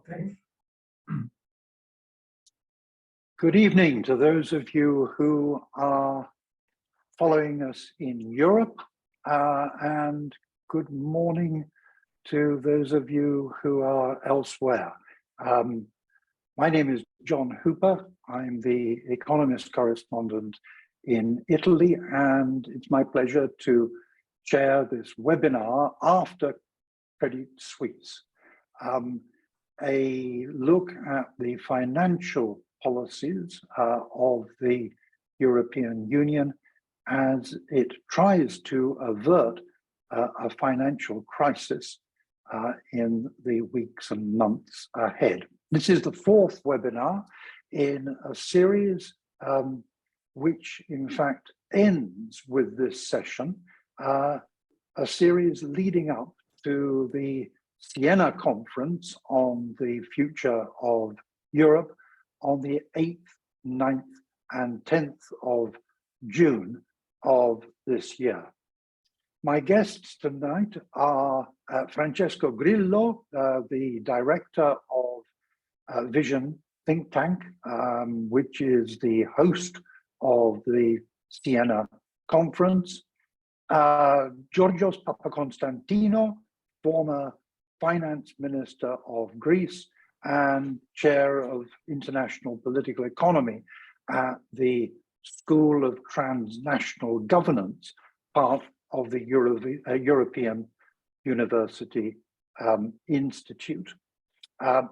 Okay. Good evening to those of you who are following us in Europe, and good morning to those of you who are elsewhere. My name is John Hooper. I'm the Economist correspondent in Italy, and it's my pleasure to chair this webinar after Credit Suisse. A look at the financial policies of the European Union as it tries to avert a financial crisis in the weeks and months ahead. This is the fourth webinar in a series which in fact ends with this session, a series leading up to the Siena conference on the future of Europe on the 8th, 9th, and 10th of June of this year. My guests tonight are Francesco Grillo, the director of Vision think tank, which is the host of the Siena conference, Georgios Papakonstantinou, former finance minister of Greece and chair of international political economy at the School of Transnational Governance, part of the European University Institute.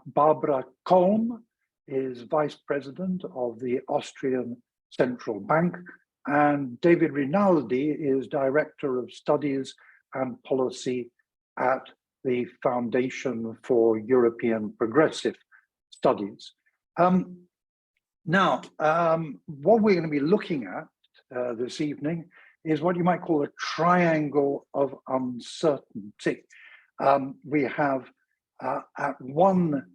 Barbara Kolm is vice president of the Austrian Central Bank, and David Rinaldi is director of studies and policy at the Foundation for European Progressive Studies. Now, what we're going to be looking at this evening is what you might call a triangle of uncertainty. We have at one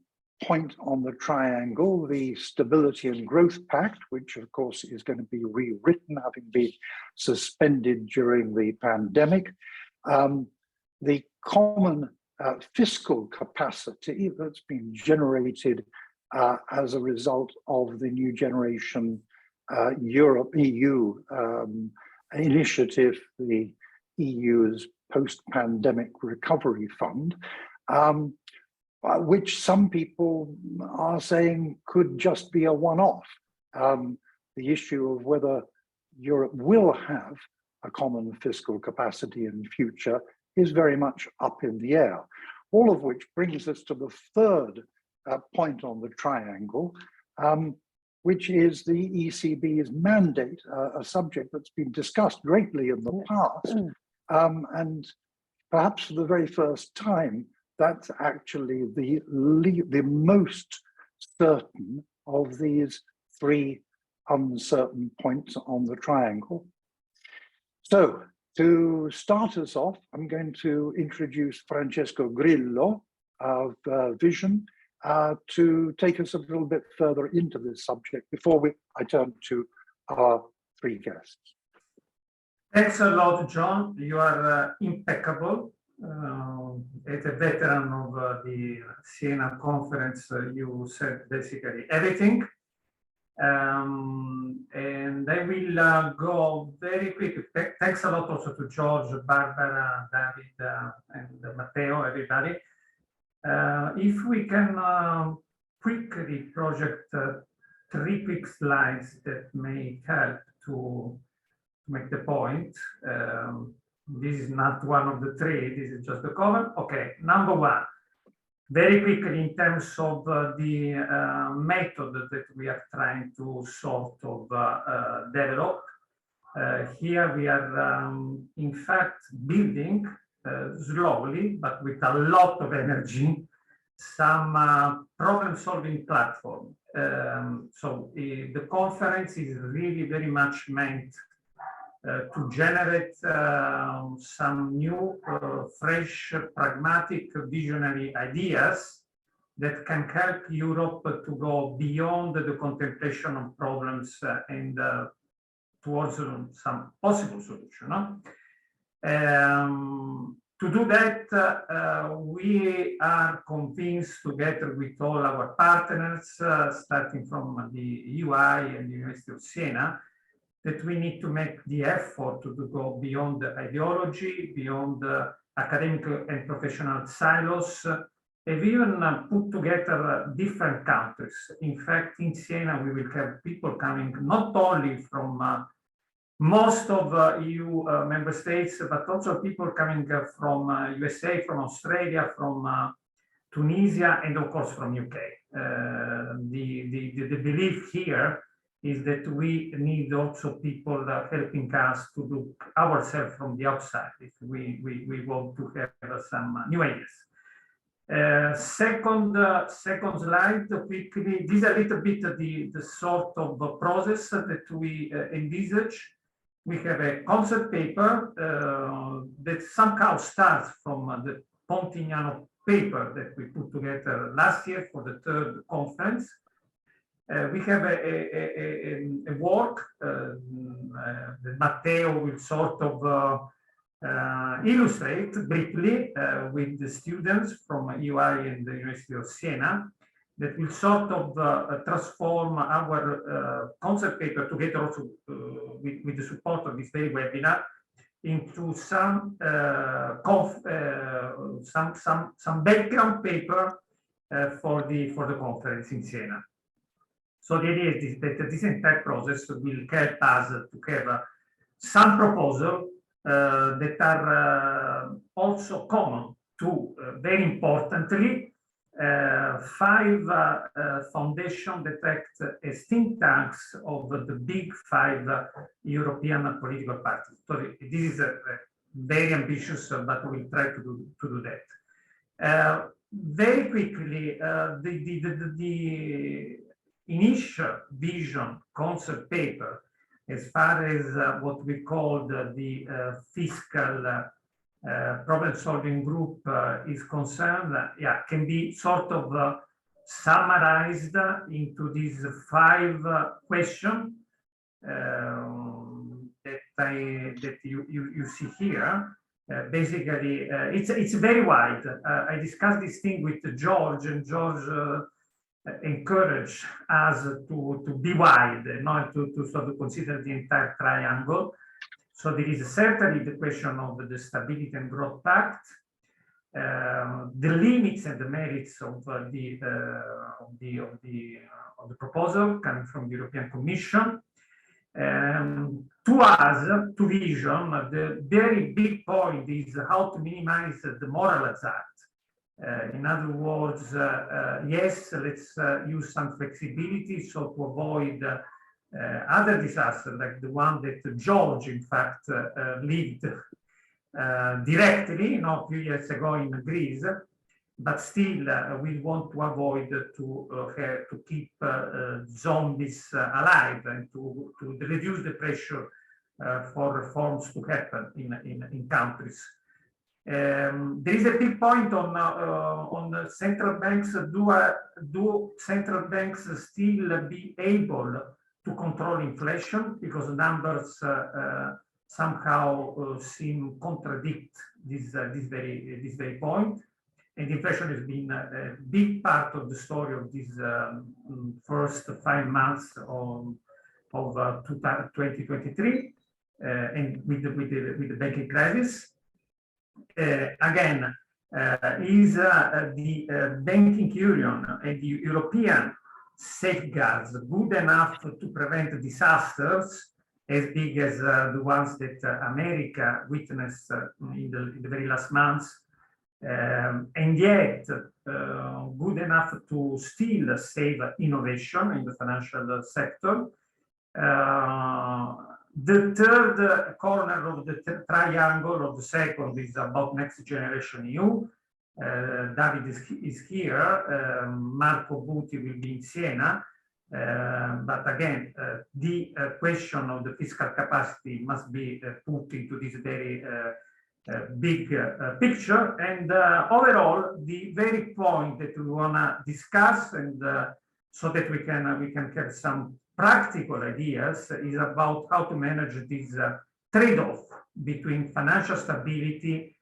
point on the triangle the Stability and Growth Pact, which of course is going to be rewritten, having been suspended during the pandemic. The common fiscal capacity that's been generated as a result of the New Generation EU initiative, the EU's post-pandemic recovery fund, which some people are saying could just be a one-off. The issue of whether Europe will have a common fiscal capacity in the future is very much up in the air. All of which brings us to the third point on the triangle, which is the ECB's mandate, a subject that's been discussed greatly in the past, and perhaps for the very first time, that's actually the most certain of these three uncertain points on the triangle. So, to start us off, I'm going to introduce Francesco Grillo of Vision to take us a little bit further into this subject before I turn to our three guests. Thanks a lot, John. You are impeccable. As a veteran of the Siena conference, you said basically everything. And I will go very quickly. Thanks a lot also to George, Barbara, David, and Matteo, everybody. If we can quickly project 3 quick slides that may help to make the point. This is not one of the 3, this is just the cover. Okay, number 1. Very quickly, in terms of the method that we are trying to sort of develop, here we are in fact building slowly, but with a lot of energy, some problem-solving platform. So the conference is really very much meant to generate some new, fresh, pragmatic, visionary ideas that can help Europe to go beyond the contemplation of problems and towards some possible solution. To do that, we are convinced, together with all our partners, starting from the UI and the University of Siena, that we need to make the effort to go beyond the ideology, beyond the academic and professional silos, and even put together different countries. In fact, in Siena, we will have people coming not only from most of EU member states, but also people coming from USA, from Australia, from Tunisia, and of course from UK. The belief here is that we need also people helping us to look ourselves from the outside if we want to have some new ideas. Second slide quickly. This is a little bit the sort of process that we envisage. We have a concept paper that somehow starts from the Pontignano paper that we put together last year for the third conference. We have a work that Matteo will sort of illustrate briefly with the students from UI and the University of Siena that will sort of transform our concept paper together also with the support of this very webinar into some background paper for the conference in Siena. So the idea is that this entire process will help us to have some proposals that are also common to, very importantly, 5 foundations that act as think tanks of the big 5 European political parties. So this is very ambitious, but we'll try to do that. Very quickly, the initial vision concept paper, as far as what we call the fiscal problem-solving group is concerned, can be sort of summarized into these 5 questions that you see here. Basically, it's very wide. I discussed this thing with George, and George encouraged us to be wide, not to sort of consider the entire triangle. So there is certainly the question of the Stability and Growth Pact, the limits and the merits of the proposal coming from the European Commission. To us, to vision, the very big point is how to minimize the moral hazard. In other words, yes, let's use some flexibility so to avoid other disasters like the one that George, in fact, lived directly, a few years ago in Greece, but still we want to avoid to keep zombies alive and to reduce the pressure for reforms to happen in countries. There is a big point on central banks. Do central banks still be able to control inflation, because numbers somehow seem contradict this very point, and inflation has been a big part of the story of these first 5 months of 2023, and with the banking crisis. Again, is the banking union and the European safeguards good enough to prevent disasters as big as the ones that America witnessed in the very last months, and yet good enough to still save innovation in the financial sector? The third corner of the triangle of the second is about Next Generation EU. David is here. Marco Buti will be in Siena. But again, the question of the fiscal capacity must be put into this very big picture. And overall, the very point that we want to discuss, and so that we can have some practical ideas, is about how to manage this trade-off between financial stability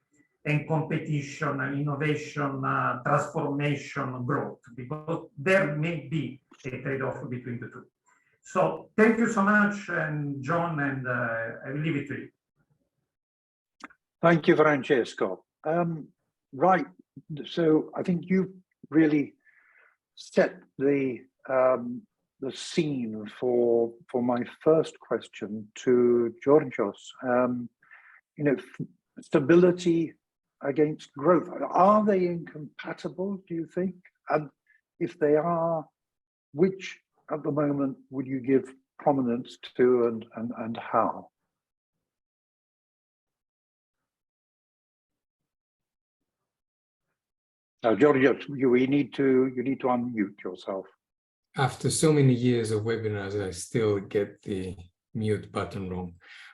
and competition, innovation, transformation, growth, because there may be a trade-off between the two. So thank you so much, and John, and I will leave it to you. Thank you, Francesco. Right, so I think you really set the scene for my first question to Georgios. You know, stability against growth, are they incompatible, do you think? And if they are, which at the moment would you give prominence to, and how? Georgios, you need to unmute yourself. After so many years of webinars, I still get the mute button wrong.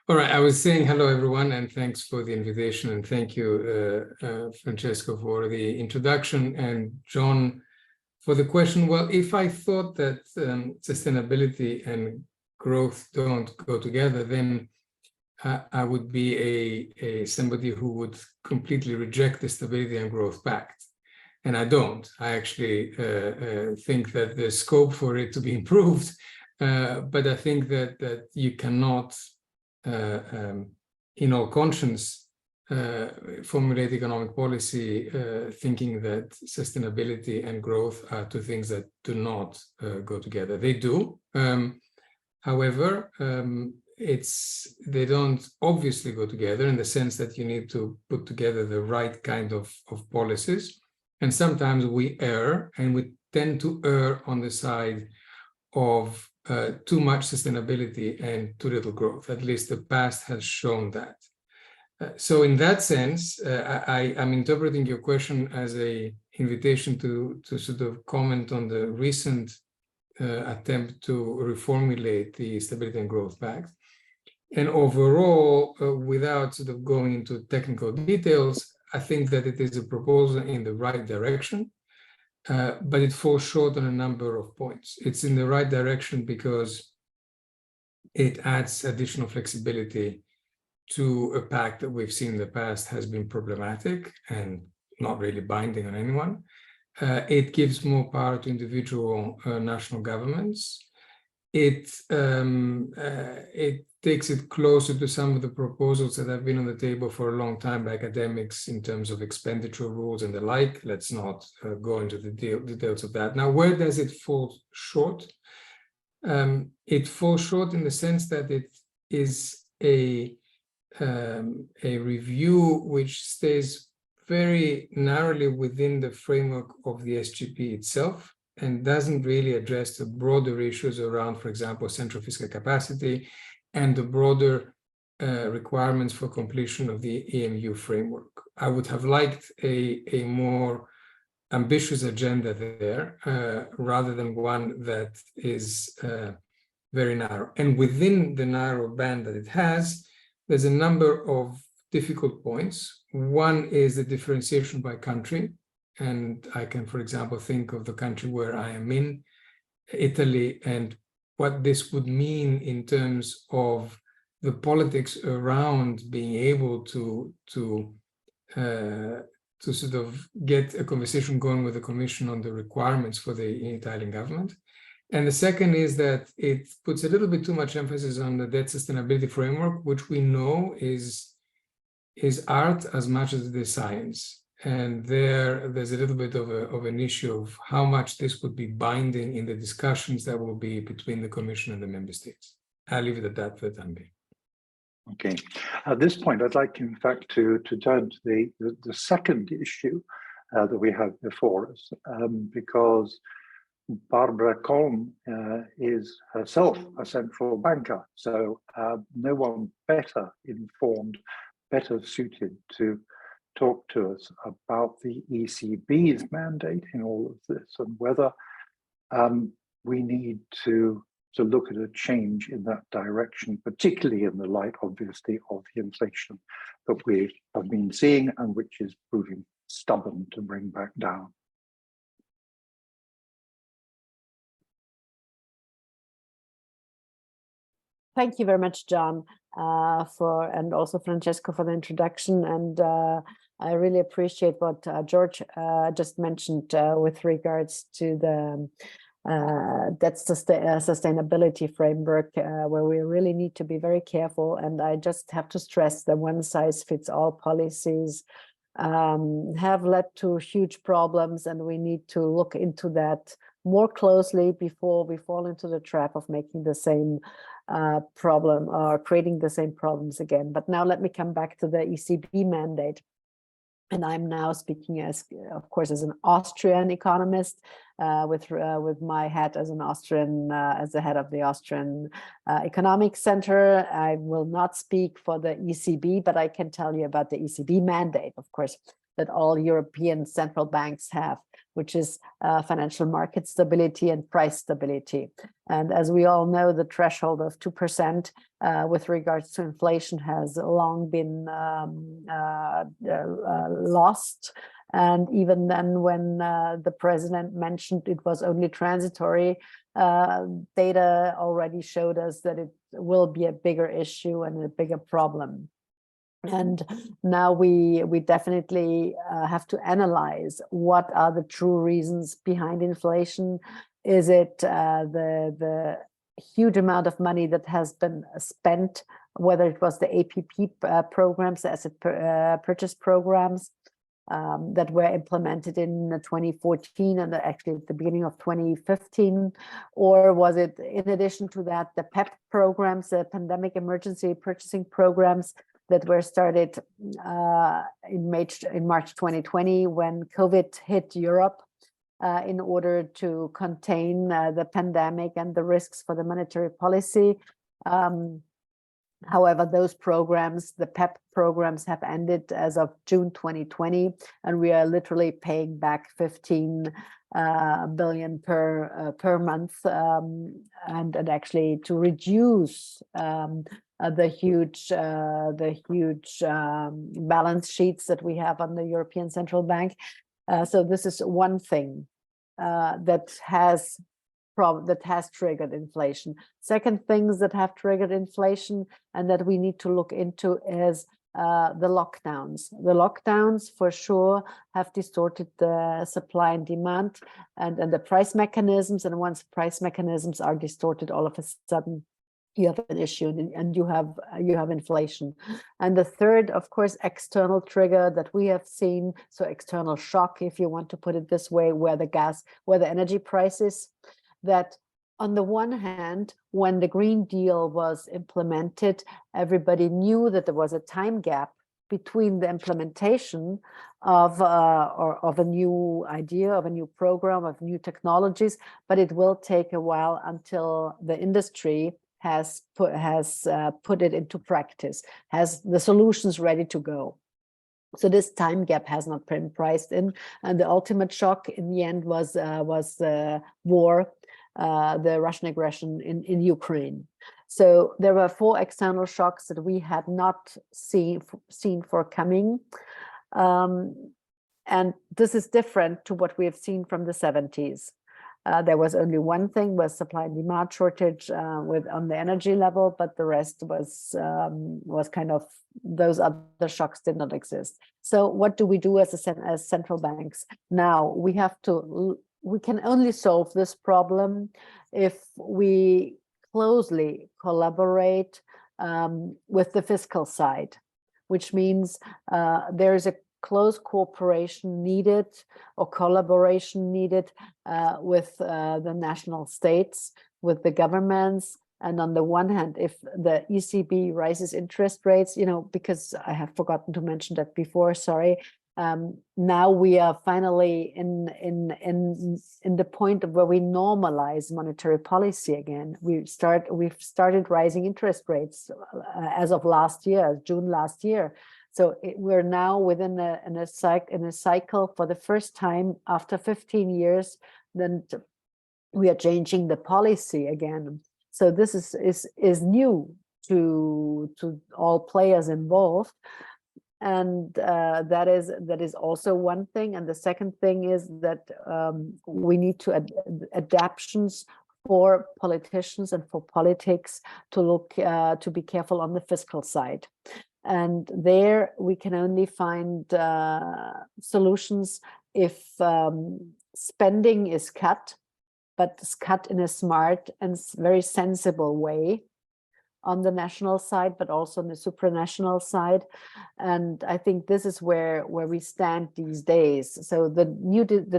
All right, I was saying hello, everyone, and thanks for the invitation, and thank you, Francesco, for the introduction, and John for the question. Well, if I thought that sustainability and growth don't go together, then I would be somebody who would completely reject the Stability and Growth Pact. And I don't. I actually think that there's scope for it to be improved, but I think that you cannot, in all conscience, formulate economic policy thinking that sustainability and growth are two things that do not go together. They do. However, they don't obviously go together in the sense that you need to put together the right kind of policies. And sometimes we err, and we tend to err on the side of too much sustainability and too little growth. At least the past has shown that. So in that sense, I'm interpreting your question as an invitation to sort of comment on the recent attempt to reformulate the Stability and Growth Pact. And overall, without sort of going into technical details, I think that it is a proposal in the right direction, but it falls short on a number of points. It's in the right direction because it adds additional flexibility to a pact that we've seen in the past has been problematic and not really binding on anyone. It gives more power to individual national governments. It takes it closer to some of the proposals that have been on the table for a long time by academics in terms of expenditure rules and the like. Let's not go into the details of that. Now, where does it fall short? It falls short in the sense that it is a review which stays very narrowly within the framework of the SGP itself and doesn't really address the broader issues around, for example, central fiscal capacity and the broader requirements for completion of the EMU framework. I would have liked a more ambitious agenda there rather than one that is very narrow. And within the narrow band that it has, there's a number of difficult points. One is the differentiation by country. And I can, for example, think of the country where I am in, Italy, and what this would mean in terms of the politics around being able to sort of get a conversation going with the Commission on the requirements for the Italian government. And the second is that it puts a little bit too much emphasis on the debt sustainability framework, which we know is art as much as it is science. And there's a little bit of an issue of how much this would be binding in the discussions that will be between the Commission and the member states. I'll leave it at that for the time being. Okay. At this point, I'd like, in fact, to turn to the second issue that we have before us, because Barbara Kolm is herself a central banker, so no one better informed, better suited to talk to us about the ECB's mandate in all of this and whether we need to look at a change in that direction, particularly in the light, obviously, of the inflation that we have been seeing and which is proving stubborn to bring back down. Thank you very much, John, and also Francesco for the introduction. And I really appreciate what George just mentioned with regards to the sustainability framework, where we really need to be very careful. And I just have to stress that one-size-fits-all policies have led to huge problems, and we need to look into that more closely before we fall into the trap of making the same problem or creating the same problems again. But now let me come back to the ECB mandate. And I'm now speaking as, of course, as an Austrian economist, with my hat as an Austrian, as the head of the Austrian Economic Center. I will not speak for the ECB, but I can tell you about the ECB mandate, of course, that all European central banks have, which is financial market stability and price stability. And as we all know, the threshold of 2% with regards to inflation has long been lost. And even then, when the president mentioned it was only transitory, data already showed us that it will be a bigger issue and a bigger problem. And now we definitely have to analyze what are the true reasons behind inflation. Is it the huge amount of money that has been spent, whether it was the APP programs, the asset purchase programs that were implemented in 2014 and actually at the beginning of 2015, or was it, in addition to that, the PACT programs, the pandemic emergency purchasing programs that were started in March 2020 when COVID hit Europe in order to contain the pandemic and the risks for the monetary policy. However, those programs, the PEP programs, have ended as of June 2020, and we are literally paying back 15 billion per month, and actually to reduce the huge balance sheets that we have on the European Central Bank. So this is one thing that has triggered inflation. Second things that have triggered inflation and that we need to look into is the lockdowns. The lockdowns for sure have distorted the supply and demand and the price mechanisms. And once price mechanisms are distorted, all of a sudden you have an issue and you have inflation. And the third, of course, external trigger that we have seen, so external shock, if you want to put it this way, where the energy prices, that on the one hand, when the Green Deal was implemented, everybody knew that there was a time gap between the implementation of a new idea, of a new program, of new technologies, but it will take a while until the industry has put it into practice, has the solutions ready to go. So this time gap has not been priced in, and the ultimate shock in the end was the war, the Russian aggression in Ukraine. So there were 4 external shocks that we had not seen for coming, and this is different to what we have seen from the 70s. There was only one thing, was supply and demand shortage on the energy level, but the rest was kind of, those other shocks did not exist. So what do we do as central banks? Now we can only solve this problem if we closely collaborate with the fiscal side, which means there is a close cooperation needed or collaboration needed with the national states, with the governments. And on the one hand, if the ECB raises interest rates, because I have forgotten to mention that before, sorry. Now we are finally in the point of where we normalize monetary policy again. We've started rising interest rates as of last year, June last year. So we're now within a cycle for the first time after 15 years. Then we are changing the policy again. So this is new to all players involved. And that is also one thing. And the second thing is that we need to adaptations for politicians and for politics to look to be careful on the fiscal side. And there we can only find solutions if spending is cut, but it's cut in a smart and very sensible way on the national side, but also on the supranational side. And I think this is where we stand these days. So the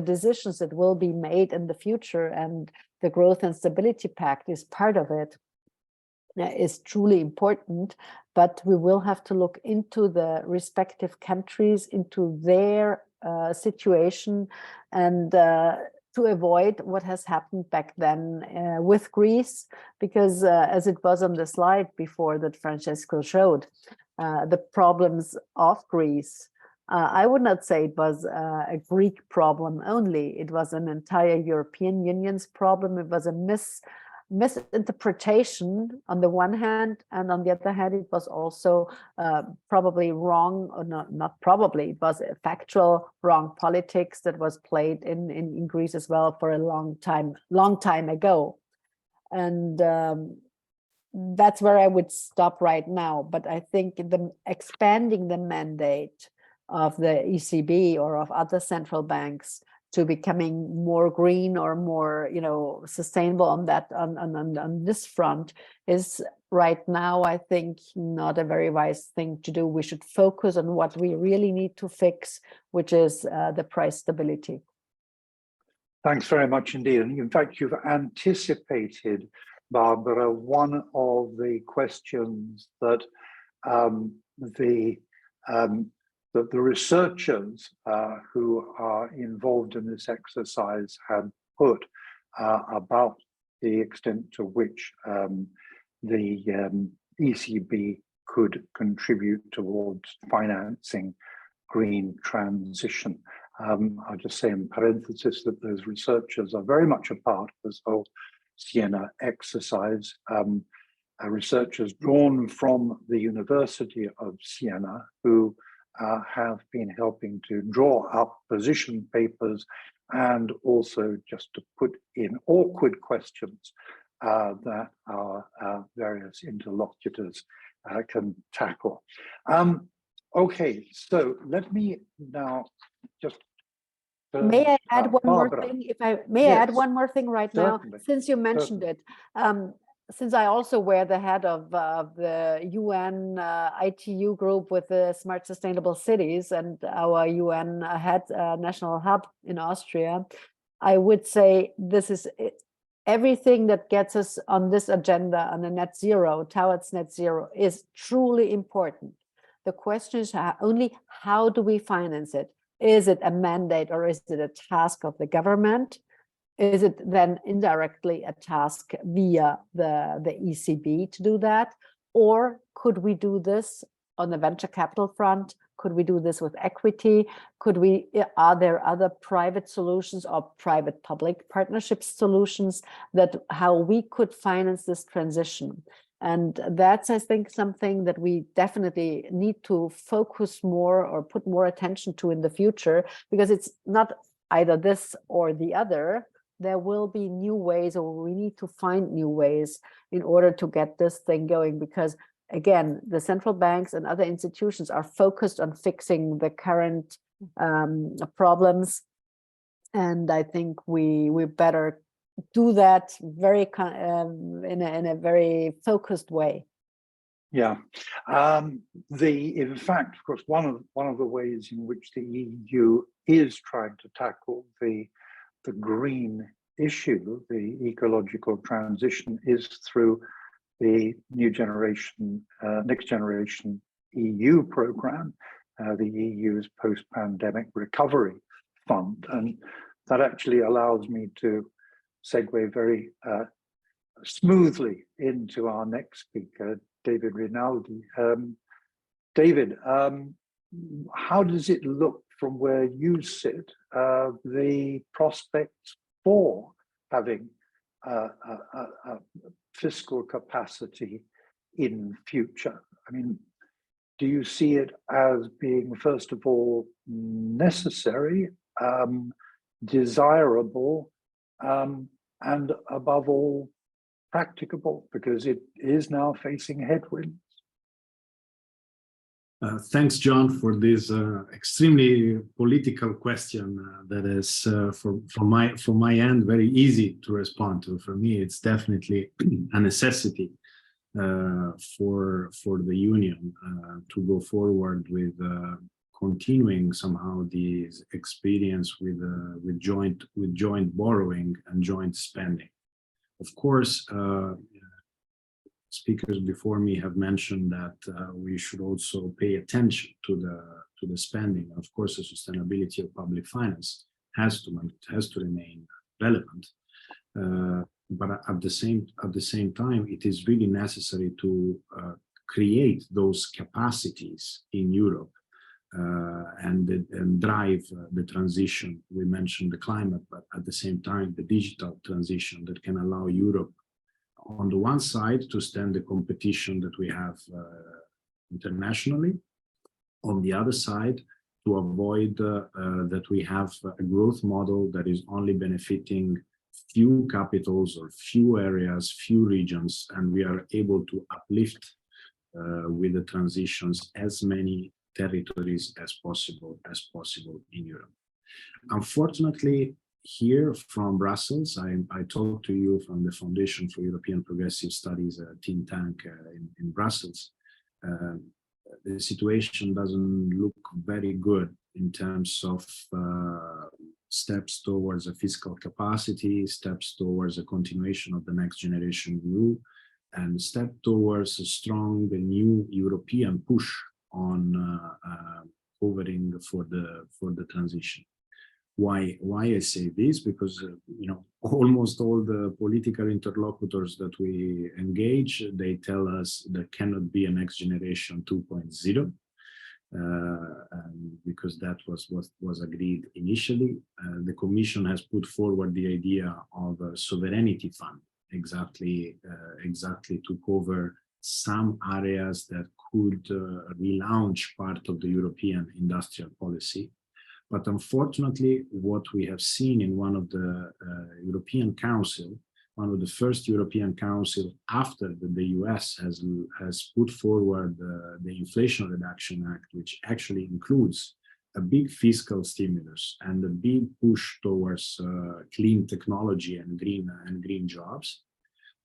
decisions that will be made in the future, and the Growth and Stability Pact is part of it, is truly important, but we will have to look into the respective countries, into their situation, and to avoid what has happened back then with Greece, because as it was on the slide before that Francesco showed, the problems of Greece, I would not say it was a Greek problem only. It was an entire European Union's problem. It was a misinterpretation on the one hand, and on the other hand, it was also probably wrong, or not probably, it was a factual wrong politics that was played in Greece as well for a long time ago. And that's where I would stop right now. But I think expanding the mandate of the ECB or of other central banks to becoming more green or more, sustainable on that on this front is right now, I think, not a very wise thing to do. We should focus on what we really need to fix, which is the price stability. Thanks very much indeed. And in fact, you've anticipated, Barbara, one of the questions that the researchers who are involved in this exercise had put about the extent to which the ECB could contribute towards financing green transition. I'll just say in parenthesis that those researchers are very much a part of this whole Siena exercise. Researchers drawn from the University of Siena who have been helping to draw up position papers and also just to put in awkward questions that our various interlocutors can tackle. Okay, so let me now just may I add one Barbara. more thing? If I may Yes, add one more thing right certainly, now, since you mentioned it. Since I also wear the head of the UN ITU group with the Smart Sustainable Cities and our UN head national hub in Austria, I would say this is everything that gets us on this agenda on the net zero, towards net zero, is truly important. The question is only how do we finance it? Is it a mandate or is it a task of the government? Is it then indirectly a task via the ECB to do that? Or could we do this on the venture capital front? Could we do this with equity? Are there other private solutions or private public partnership solutions that how we could finance this transition? And that's, I think, something that we definitely need to focus more or put more attention to in the future, because it's not either this or the other. There will be new ways, or we need to find new ways in order to get this thing going, because again, the central banks and other institutions are focused on fixing the current problems. And I think we better do that very in a very focused way. Yeah, in fact, of course, one of the ways in which the EU is trying to tackle the green issue, the ecological transition, is through the Next Generation EU program, the EU's post-pandemic recovery fund. And that actually allows me to segue very smoothly into our next speaker, David Rinaldi. David, how does it look from where you sit, the prospects for having a fiscal capacity in future? I mean, do you see it as being, first of all, necessary, desirable, and above all, practicable, because it is now facing headwinds? Thanks, John, for this extremely political question that is, from my end, very easy to respond to. For me, it's definitely a necessity for the Union to go forward with continuing somehow this experience with joint borrowing and joint spending. Of course, speakers before me have mentioned that we should also pay attention to the spending. Of course, the sustainability of public finance has to remain relevant. But at the same time, it is really necessary to create those capacities in Europe and drive the transition. We mentioned the climate, but at the same time, the digital transition that can allow Europe, on the one side, to stand the competition that we have internationally, on the other side, to avoid that we have a growth model that is only benefiting few capitals or few areas, few regions, and we are able to uplift with the transitions as many territories as possible in Europe. Unfortunately, here from Brussels, I talked to you from the Foundation for European Progressive Studies, a think tank in Brussels. The situation doesn't look very good in terms of steps towards a fiscal capacity, steps towards a continuation of the next generation EU, and step towards a strong new European push on covering for the transition. Why I say this? Because almost all the political interlocutors that we engage, they tell us there cannot be a next generation 2.0, because that was what was agreed initially. The Commission has put forward the idea of a sovereignty fund, exactly to cover some areas that could relaunch part of the European industrial policy. But unfortunately, what we have seen in one of the European Council, one of the first European Council after the US has put forward the Inflation Reduction Act, which actually includes a big fiscal stimulus and a big push towards clean technology and green jobs.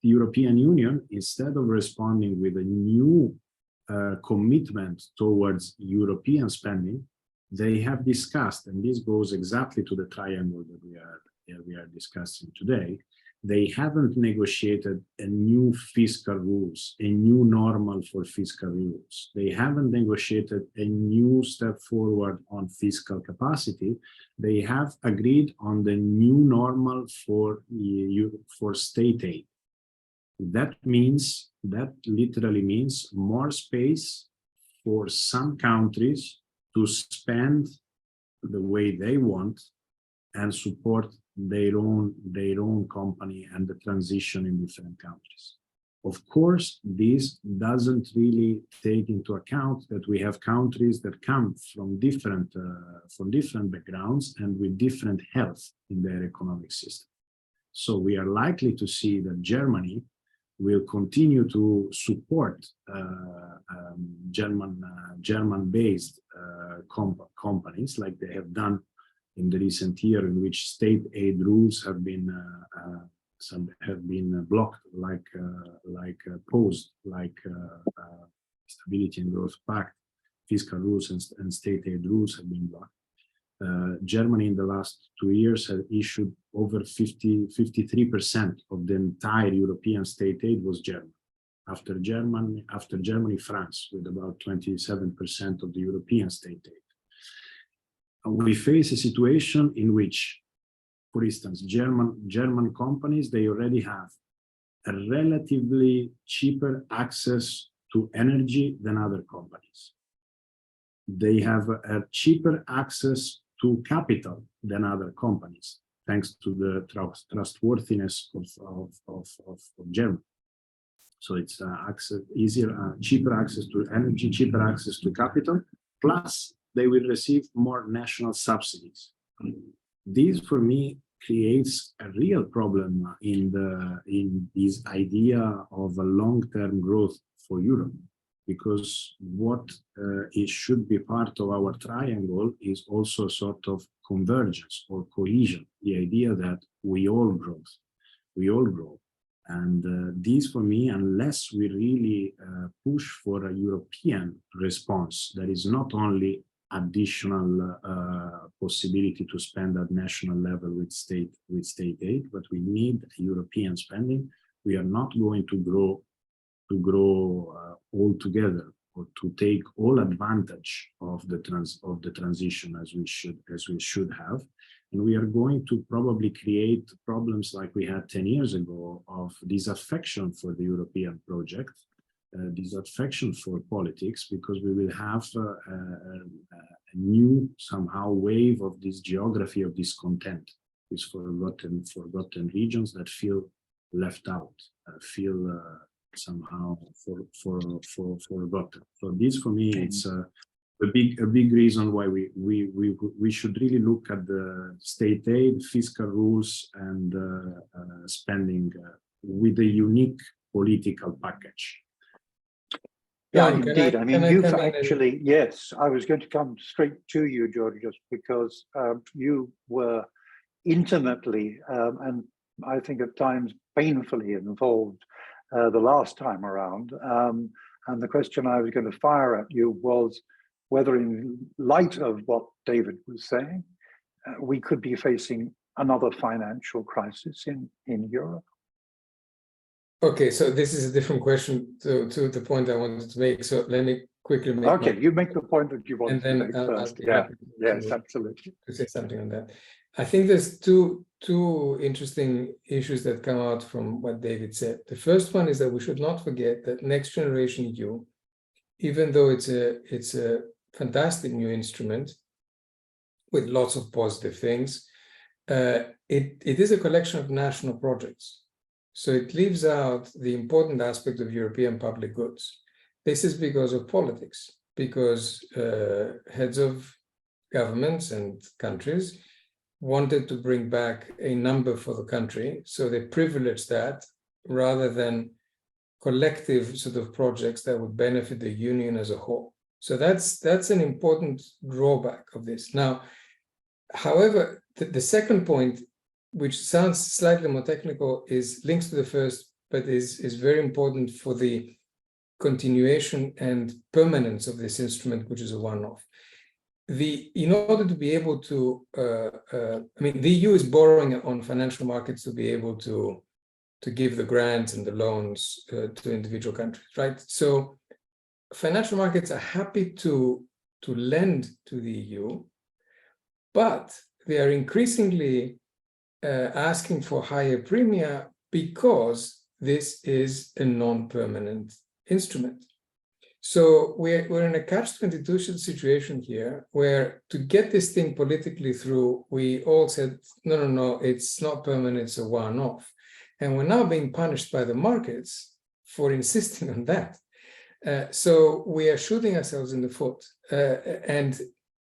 The European Union, instead of responding with a new commitment towards European spending, they have discussed, and this goes exactly to the triangle that we are discussing today. They haven't negotiated a new fiscal rules, a new normal for fiscal rules. They haven't negotiated a new step forward on fiscal capacity. They have agreed on the new normal for state aid. That literally means more space for some countries to spend the way they want and support their own company and the transition in different countries. Of course, this doesn't really take into account that we have countries that come from different backgrounds and with different health in their economic system. So we are likely to see that Germany will continue to support German-based companies like they have done in the recent year, in which state aid rules have been blocked, like paused, like Stability and Growth Pact, fiscal rules and state aid rules have been blocked. Germany in the last 2 years has issued over 53% of the entire European state aid was German. After Germany, France, with about 27% of the European state aid. We face a situation in which, for instance, German companies, they already have a relatively cheaper access to energy than other companies. They have a cheaper access to capital than other companies, thanks to the trustworthiness of Germany. So it's cheaper access to energy, cheaper access to capital, plus they will receive more national subsidies. This, for me, creates a real problem in this idea of a long-term growth for Europe, because what it should be part of our triangle is also a sort of convergence or cohesion, the idea that we all grow. And this, for me, unless we really push for a European response that is not only additional possibility to spend at national level with state aid, but we need European spending. We are not going to grow all together, or to take all advantage of the transition as we should have. And we are going to probably create problems like we had 10 years ago of disaffection for the European project, disaffection for politics, because we will have a new somehow wave of this geography of discontent, these forgotten regions that feel left out, feel somehow forgotten. So this, for me, it's a big reason why we should really look at the state aid, fiscal rules, and spending with a unique political package. Yeah, indeed. I mean, you've actually, yes, I was going to come straight to you, Georgios, because you were intimately and I think at times painfully involved the last time around. And the question I was going to fire at you was whether, in light of what David was saying, we could be facing another financial crisis in Europe. Okay, so this is a different question to the point I wanted to make. So let me quickly make. Okay, you make the point that you want to make first. Yeah, yes, absolutely. To say something on that. I think there's two interesting issues that come out from what David said. The first one is that we should not forget that Next Generation EU, even though it's a fantastic new instrument with lots of positive things, it is a collection of national projects. So it leaves out the important aspect of European public goods. This is because of politics, because heads of governments and countries wanted to bring back a number for the country, so they privileged that rather than collective sort of projects that would benefit the union as a whole. So that's an important drawback of this. Now, however, the second point, which sounds slightly more technical, is links to the first, but is very important for the continuation and permanence of this instrument, which is a one-off. In order to be able to, I mean, the EU is borrowing on financial markets to be able to give the grants and the loans to individual countries, right? So financial markets are happy to lend to the EU, but they are increasingly asking for higher premia because this is a non-permanent instrument. So we're in a catch-22 situation here, where to get this thing politically through, we all said, no, it's not permanent, it's a one-off. And we're now being punished by the markets for insisting on that. So we are shooting ourselves in the foot. And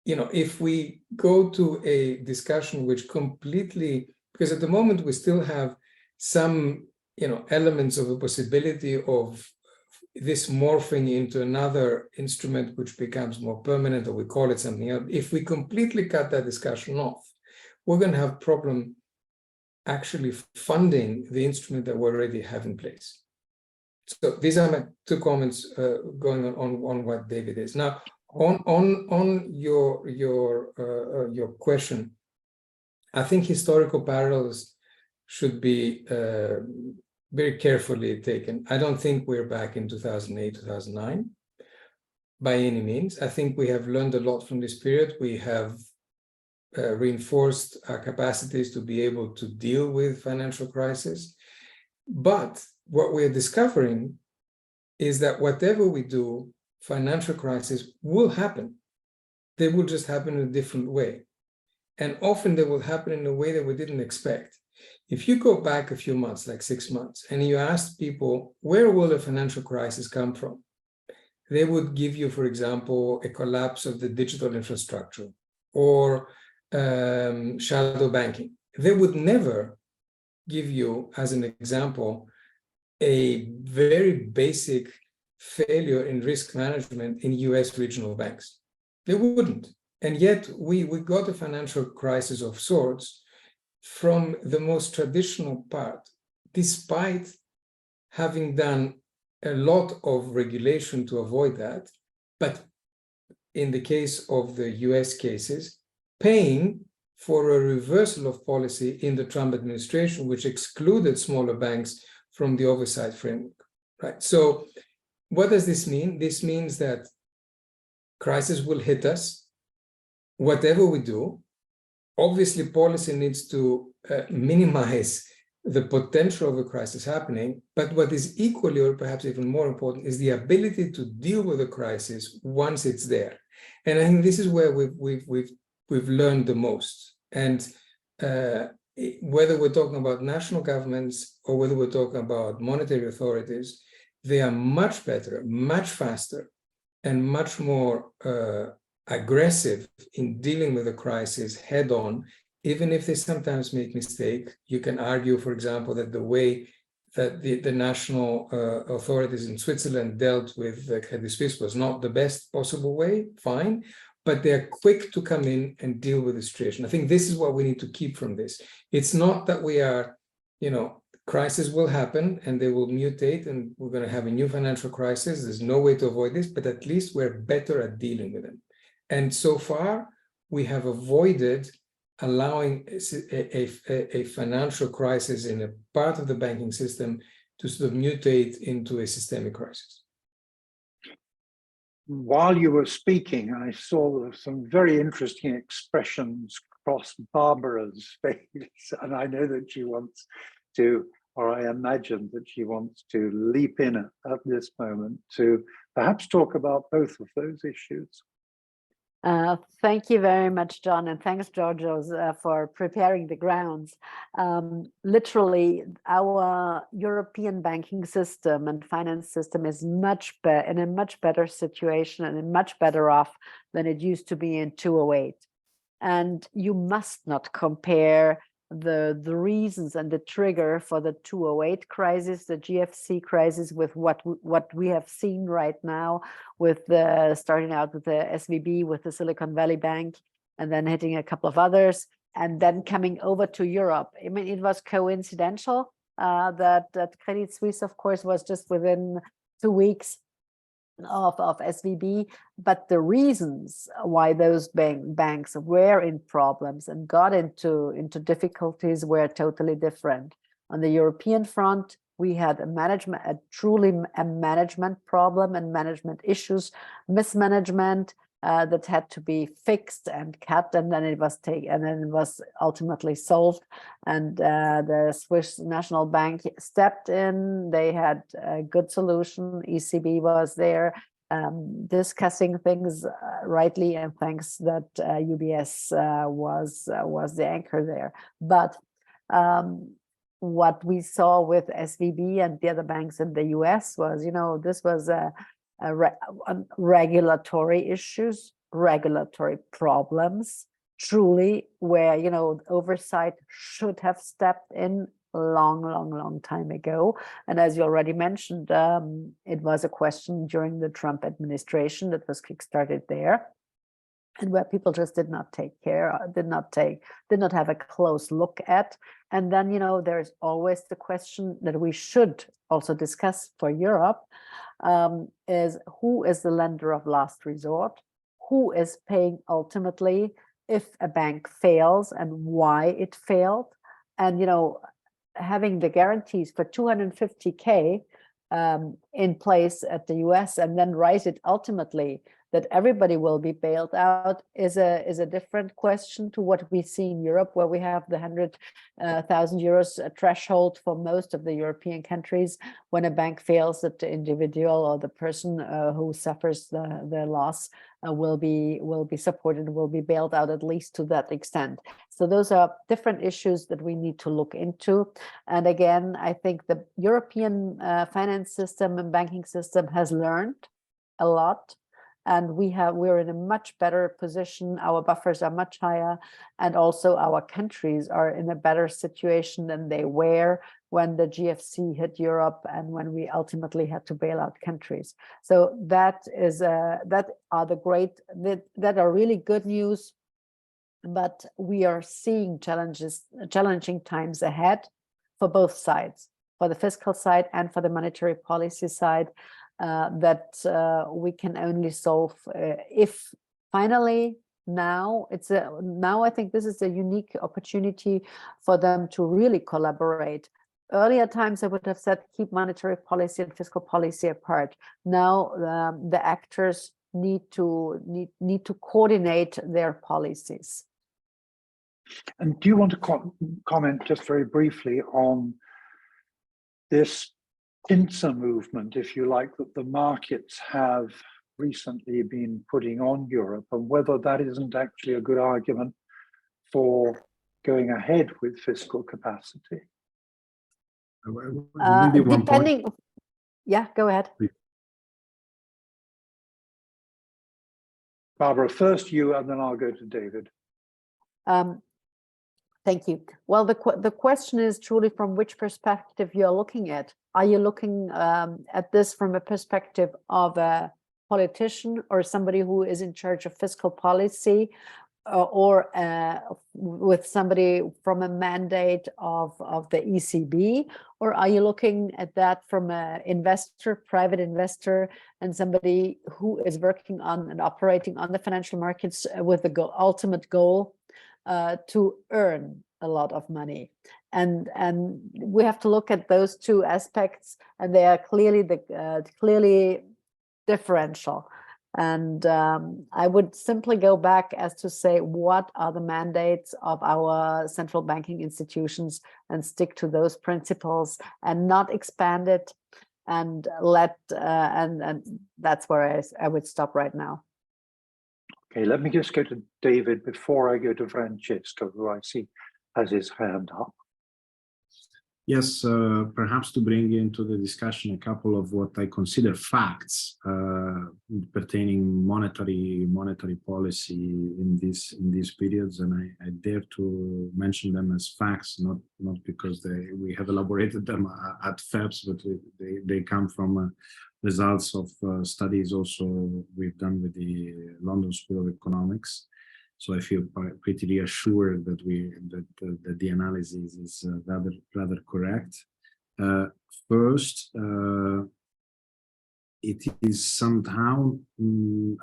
if we go to a discussion which completely, because at the moment we still have some, elements of a possibility of this morphing into another instrument which becomes more permanent, or we call it something else. If we completely cut that discussion off, we're going to have a problem actually funding the instrument that we already have in place. So these are my two comments going on what David is. Now, on your question, I think historical parallels should be very carefully taken. I don't think we're back in 2008, 2009 by any means. I think we have learned a lot from this period. We have reinforced our capacities to be able to deal with financial crisis. But what we're discovering is that whatever we do, financial crisis will happen. They will just happen in a different way. And often they will happen in a way that we didn't expect. If you go back a few months, like 6 months, and you ask people, where will a financial crisis come from? They would give you, for example, a collapse of the digital infrastructure or shadow banking. They would never give you, as an example, a very basic failure in risk management in US regional banks. They wouldn't. And yet we got a financial crisis of sorts from the most traditional part, despite having done a lot of regulation to avoid that. But in the case of the US cases, paying for a reversal of policy in the Trump administration, which excluded smaller banks from the oversight framework, right? So what does this mean? This means that crisis will hit us, whatever we do. Obviously, policy needs to minimize the potential of a crisis happening, but what is equally or perhaps even more important is the ability to deal with a crisis once it's there. And I think this is where we've learned the most. And whether we're talking about national governments or whether we're talking about monetary authorities, they are much better, much faster, and much more aggressive in dealing with a crisis head on, even if they sometimes make mistakes. You can argue, for example, that the way that the national authorities in Switzerland dealt with Credit Suisse was not the best possible way, fine, but they're quick to come in and deal with the situation. I think this is what we need to keep from this. It's not that we are, crises will happen and they will mutate and we're going to have a new financial crisis. There's no way to avoid this, but at least we're better at dealing with them. And so far, we have avoided allowing a financial crisis in a part of the banking system to sort of mutate into a systemic crisis. While you were speaking, I saw some very interesting expressions cross Barbara's face, and I know that she wants to, or I imagine that she wants to leap in at this moment to perhaps talk about both of those issues. Thank you very much, John, and thanks, Georgios, for preparing the grounds. Literally, our European banking system and finance system is much better, in a much better situation and much better off than it used to be in 2008. And you must not compare the reasons and the trigger for the 2008 crisis, the GFC crisis, with what we have seen right now, with starting out with the SVB, with the Silicon Valley Bank, and then hitting a couple of others, and then coming over to Europe. I mean, it was coincidental that Credit Suisse, of course, was just within 2 weeks of SVB, but the reasons why those banks were in problems and got into difficulties were totally different. On the European front, we had truly a management problem and management issues, mismanagement that had to be fixed and cut, and then it was ultimately solved. And the Swiss National Bank stepped in. They had a good solution. ECB was there discussing things rightly, and thanks that UBS was the anchor there. But what we saw with SVB and the other banks in the US was, this was regulatory issues, regulatory problems, truly, where, oversight should have stepped in long time ago. And as you already mentioned, it was a question during the Trump administration that was kickstarted there, and where people just did not take care, did not have a close look at. And then, there's always the question that we should also discuss for Europe, is who is the lender of last resort? Who is paying ultimately if a bank fails and why it failed? And, having the guarantees for 250K in place at the US, and then write it ultimately that everybody will be bailed out is a different question to what we see in Europe, where we have the 100,000 euros threshold for most of the European countries. When a bank fails, that the individual or the person who suffers the loss will be supported, will be bailed out at least to that extent. So those are different issues that we need to look into. And again, I think the European finance system and banking system has learned a lot. And we're in a much better position. Our buffers are much higher, and also our countries are in a better situation than they were when the GFC hit Europe and when we ultimately had to bail out countries. So that are really good news. But we are seeing challenging times ahead for both sides, for the fiscal side and for the monetary policy side, that we can only solve if finally now I think this is a unique opportunity for them to really collaborate. Earlier times I would have said keep monetary policy and fiscal policy apart. Now the actors need to coordinate their policies. And do you want to comment just very briefly on this pincer movement, if you like, that the markets have recently been putting on Europe, and whether that isn't actually a good argument for going ahead with fiscal capacity? Depending, yeah, go ahead. Barbara, first you, and then I'll go to David. Thank you. Well, the question is truly from which perspective you're looking at. Are you looking at this from a perspective of a politician or somebody who is in charge of fiscal policy, or with somebody from a mandate of the ECB? Or are you looking at that from an investor, private investor, and somebody who is working on and operating on the financial markets with the ultimate goal to earn a lot of money? And we have to look at those two aspects, and they are clearly differential. And I would simply go back as to say, what are the mandates of our central banking institutions, and stick to those principles and not expand it, and let and that's where I would stop right now. Okay, let me just go to David before I go to Francesco, who I see has his hand up. Yes, perhaps to bring into the discussion a couple of what I consider facts pertaining monetary policy in these periods, and I dare to mention them as facts, not because we have elaborated them at FEPS, but they come from results of studies also we've done with the London School of Economics. So I feel pretty reassured that the analysis is rather correct. First, it is somehow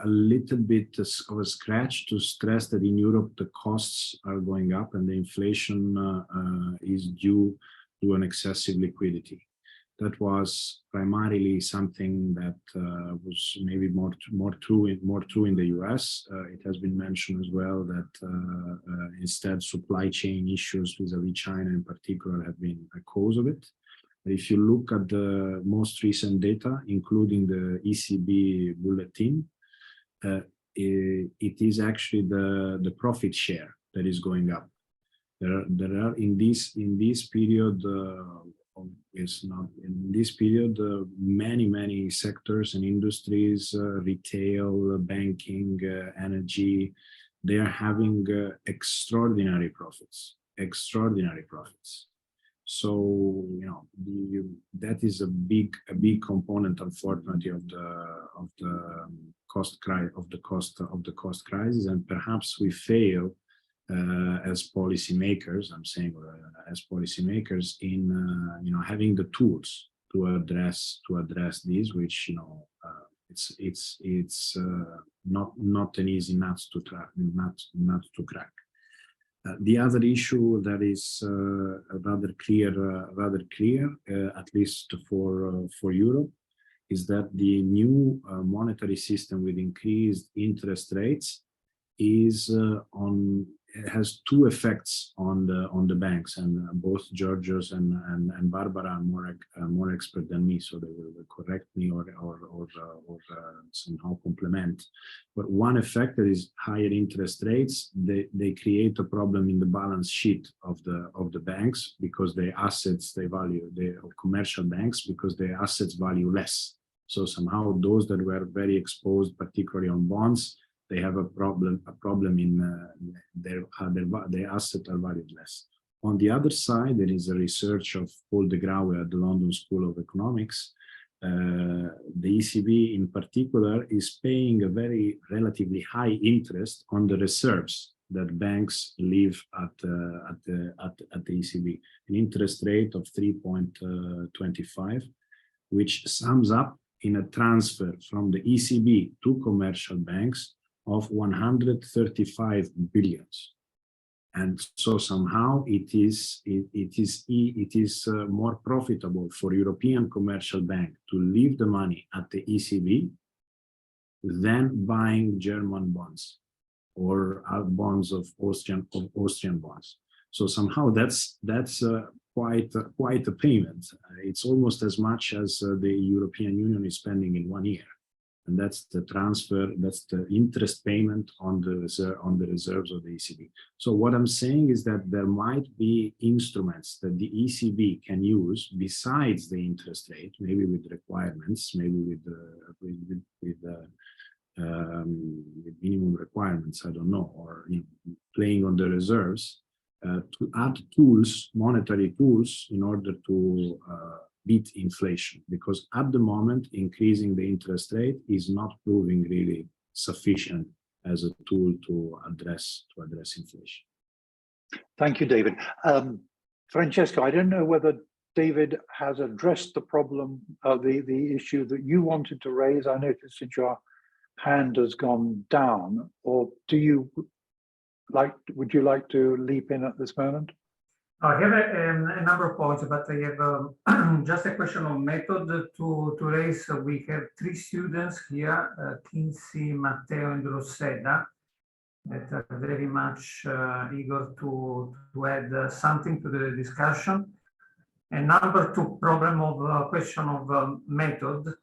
a little bit of a scratch to stress that in Europe the costs are going up and the inflation is due to an excessive liquidity. That was primarily something that was maybe more true in the US. It has been mentioned as well that instead supply chain issues vis-a-vis China in particular have been a cause of it. But if you look at the most recent data, including the ECB bulletin, it is actually the profit share that is going up. There are in this period. Many sectors and industries, retail, banking, energy, they are having extraordinary profits. So that is a big component, unfortunately, of the cost crisis, and perhaps we fail as policymakers. I'm saying as policymakers in having the tools to address these, which it's not an easy nut to crack. The other issue that is rather clear, at least for Europe, is that the new monetary system with increased interest rates has two effects on the banks, and both Georgios and Barbara are more expert than me, so they will correct me or somehow complement. But one effect that is higher interest rates, they create a problem in the balance sheet of the banks, because their assets commercial banks, because their assets value less. So somehow those that were very exposed, particularly on bonds, they have a problem in their assets are valued less. On the other side, there is a research of Paul de Grauwe at the London School of Economics. The ECB in particular is paying a very relatively high interest on the reserves that banks leave at the ECB, an interest rate of 3.25, which sums up in a transfer from the ECB to commercial banks of 135 billion. And so somehow it is more profitable for European commercial bank to leave the money at the ECB than buying German bonds or bonds of Austrian bonds. So somehow that's quite a payment. It's almost as much as the European Union is spending in 1 year. And that's the transfer, that's the interest payment on the reserves of the ECB. So what I'm saying is that there might be instruments that the ECB can use besides the interest rate, maybe with requirements, maybe with minimum requirements, I don't know, or playing on the reserves, to add tools, monetary tools, in order to beat inflation, because at the moment increasing the interest rate is not proving really sufficient as a tool to address inflation. Thank you, David. Francesco, I don't know whether David has addressed the problem, the issue that you wanted to raise. I noticed that your hand has gone down, or would you like to leap in at this moment? I have a number of points, but I have just a question of method to raise. We have 3 students here, Qinci, Matteo, and Rossella, that are very much eager to add something to the discussion. And number 2, question of method.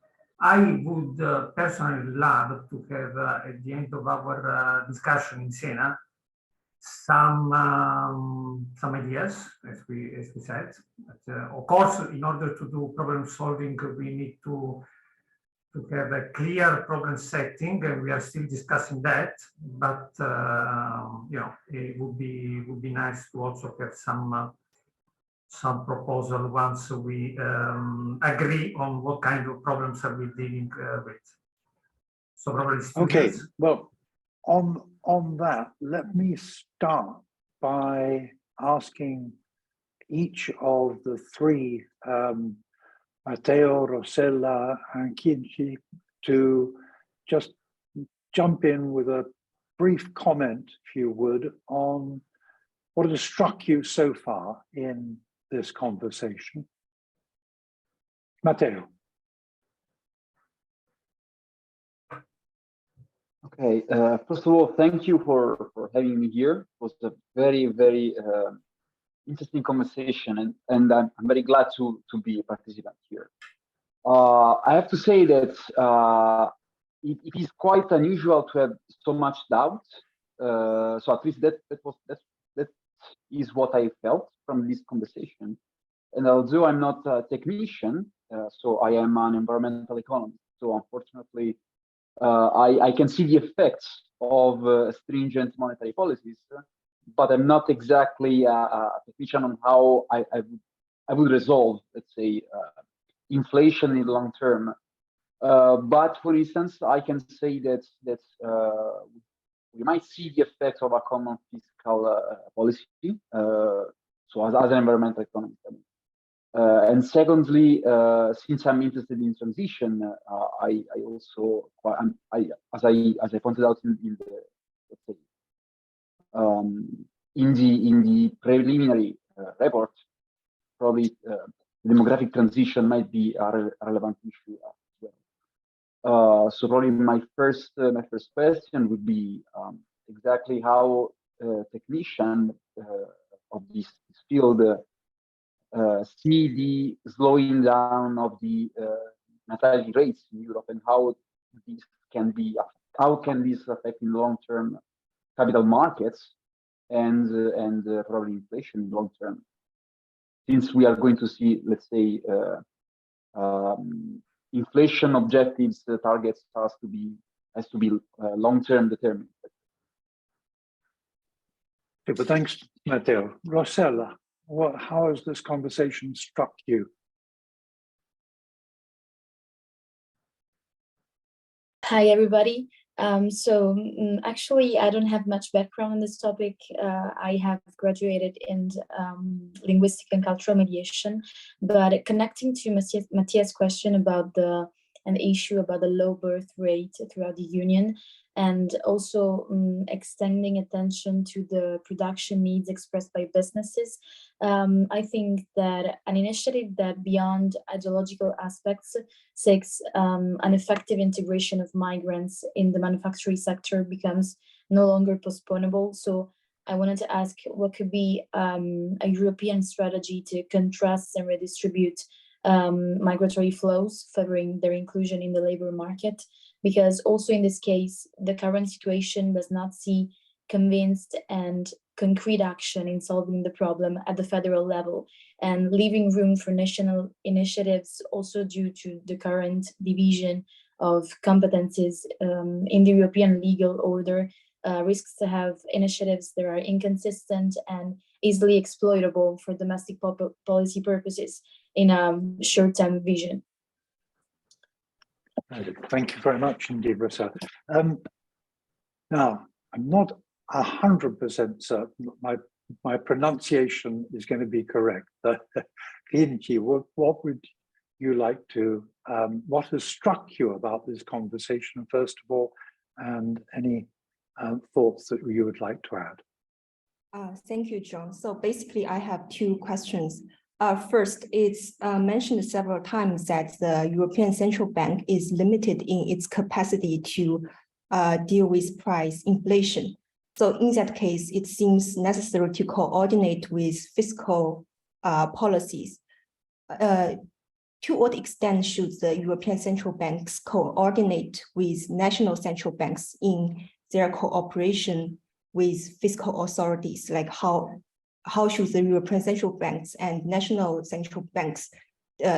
I would personally love to have at the end of our discussion in Siena some ideas, as we said. But, of course, in order to do problem solving, we need to have a clear problem setting, and we are still discussing that. But it would be nice to also have some proposal once we agree on what kind of problems are we dealing with. So probably students. Okay, well, on that, let me start by asking each of the 3, Matteo, Rossella, and Qinci, to just jump in with a brief comment, if you would, on what has struck you so far in this conversation. Matteo. Okay, first of all, thank you for having me here. It was a very, very interesting conversation, and I'm very glad to be a participant here. I have to say that it is quite unusual to have so much doubt. So at least that is what I felt from this conversation. And although I'm not a technician, so I am an environmental economist. So unfortunately, I can see the effects of stringent monetary policies, but I'm not exactly a technician on how I would resolve, let's say, inflation in the long term. But for instance, I can say that we might see the effects of a common fiscal policy. So as an environmental economist, I mean. And secondly, since I'm interested in transition, I also, as I pointed out in the, let's say, in the preliminary report, probably demographic transition might be a relevant issue as well. So probably my first question would be exactly how technician of this field see the slowing down of the natality rates in Europe, and how can this affect in long-term capital markets and probably inflation in long term, since we are going to see, let's say, inflation objectives targets has to be long-term determined. Super, thanks, Matteo. Rossella. how has this conversation struck you? Hi, everybody. Actually, I don't have much background on this topic. I have graduated in linguistic and cultural mediation, but connecting to Matthias' question about an issue about the low birth rate throughout the Union, and also extending attention to the production needs expressed by businesses. I think that an initiative that beyond ideological aspects seeks an effective integration of migrants in the manufacturing sector becomes no longer postponable. So I wanted to ask what could be a European strategy to contrast and redistribute migratory flows, favoring their inclusion in the labor market, because also in this case, the current situation does not see convinced and concrete action in solving the problem at the federal level, and leaving room for national initiatives also due to the current division of competencies in the European legal order risks to have initiatives that are inconsistent and easily exploitable for domestic policy purposes in a short-term vision. Thank you very much indeed, Rossella. Now, I'm not 100% certain my pronunciation is going to be correct. Qinci, what would you like to, what has struck you about this conversation, first of all, and any thoughts that you would like to add? Thank you, John. So basically, I have two questions. First, it's mentioned several times that the European Central Bank is limited in its capacity to deal with price inflation. So in that case, it seems necessary to coordinate with fiscal policies. To what extent should the European Central Banks coordinate with national central banks in their cooperation with fiscal authorities? Like how should the European Central Banks and national central banks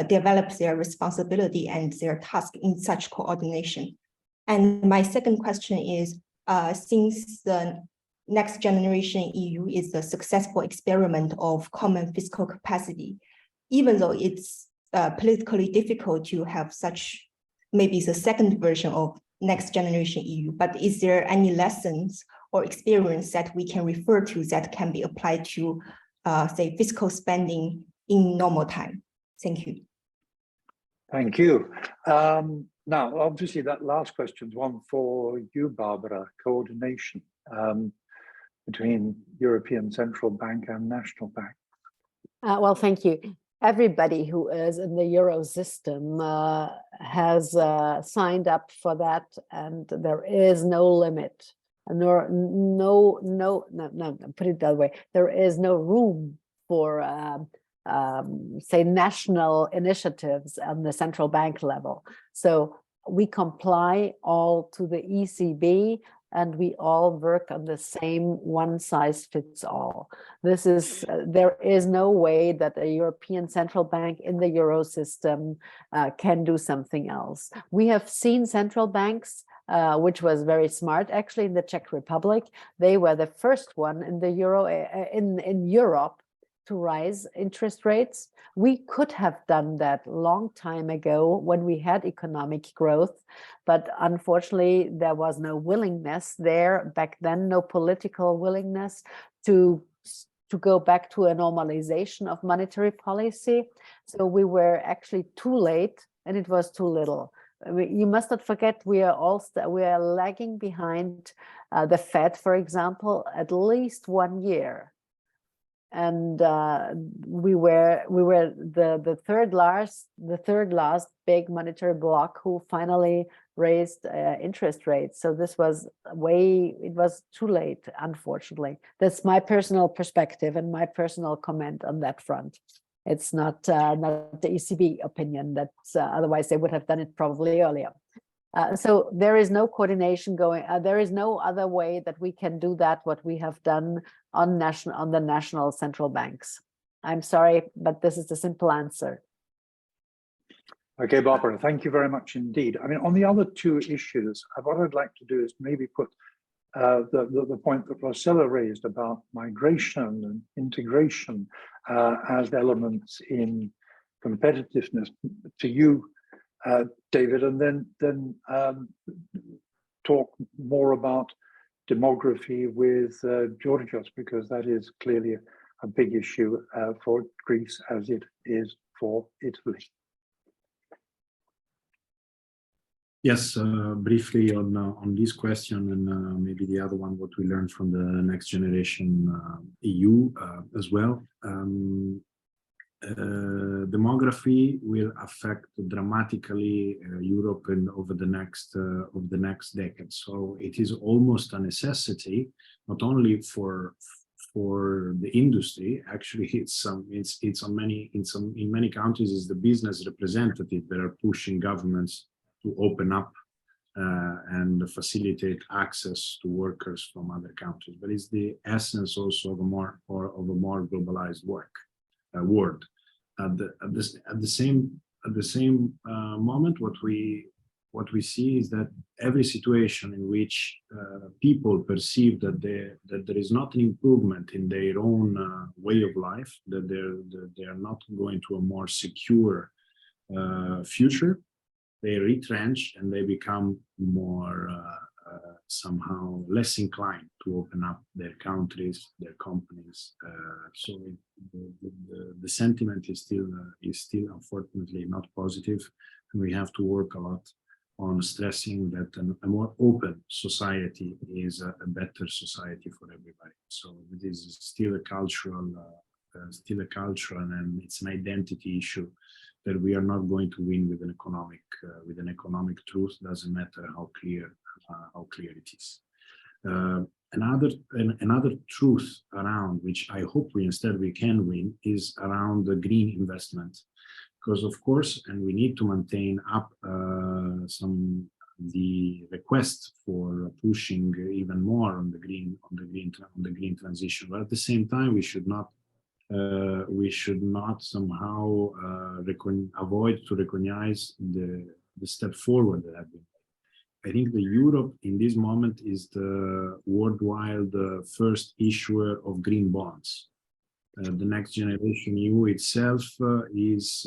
develop their responsibility and their task in such coordination? And my second question is, since the next generation EU is a successful experiment of common fiscal capacity, even though it's politically difficult to have such, maybe the second version of next generation EU, but is there any lessons or experience that we can refer to that can be applied to, say, fiscal spending in normal time? Thank you. Thank you. Now, obviously, that last question is one for you, Barbara, coordination between European Central Bank and National Bank. Well, thank you. Everybody who is in the Euro system has signed up for that, and there is no limit. No, put it that way. There is no room for, say, national initiatives on the central bank level. So we comply all to the ECB, and we all work on the same one-size-fits-all. This is, there is no way that a European central bank in the Euro system can do something else. We have seen central banks, which was very smart, actually, in the Czech Republic. They were the first one in the Euro, in Europe, to rise interest rates. We could have done that long time ago when we had economic growth, but unfortunately there was no willingness there back then, no political willingness to go back to a normalization of monetary policy. So we were actually too late, and it was too little. You must not forget, we are lagging behind the Fed, for example, at least 1 year. And we were the third last big monetary bloc who finally raised interest rates. So this was it was too late, unfortunately. That's my personal perspective and my personal comment on that front. It's not the ECB opinion. That's otherwise they would have done it probably earlier. So there is no coordination going. There is no other way that we can do that, what we have done on the national central banks. I'm sorry, but this is the simple answer. Okay, Barbara, thank you very much indeed. I mean, on the other two issues, what I'd like to do is maybe put the point that Rossella raised about migration and integration as elements in competitiveness to you, David, and then talk more about demography with Georgios, because that is clearly a big issue for Greece as it is for Italy. Yes, briefly on this question, and maybe the other one, what we learned from the Next Generation EU as well. Demography will affect dramatically Europe over the next decade. So it is almost a necessity, not only for the industry. Actually, in many countries it's the business representative that are pushing governments to open up and facilitate access to workers from other countries. But it's the essence also of a more globalized world. At the same moment, what we see is that every situation in which people perceive that there is not an improvement in their own way of life, that they are not going to a more secure future, they retrench and they become more somehow less inclined to open up their countries, their companies. So the sentiment is still unfortunately not positive, and we have to work a lot on stressing that a more open society is a better society for everybody. So this is still a cultural and it's an identity issue that we are not going to win with an economic truth. Doesn't matter how clear it is. Another truth around which I hope we can win is around the green investment, because of course, and we need to maintain up the request for pushing even more on the green transition. But at the same time, we should not somehow avoid to recognize the step forward that have been made. I think the Europe in this moment is the worldwide first issuer of green bonds. The Next Generation EU itself is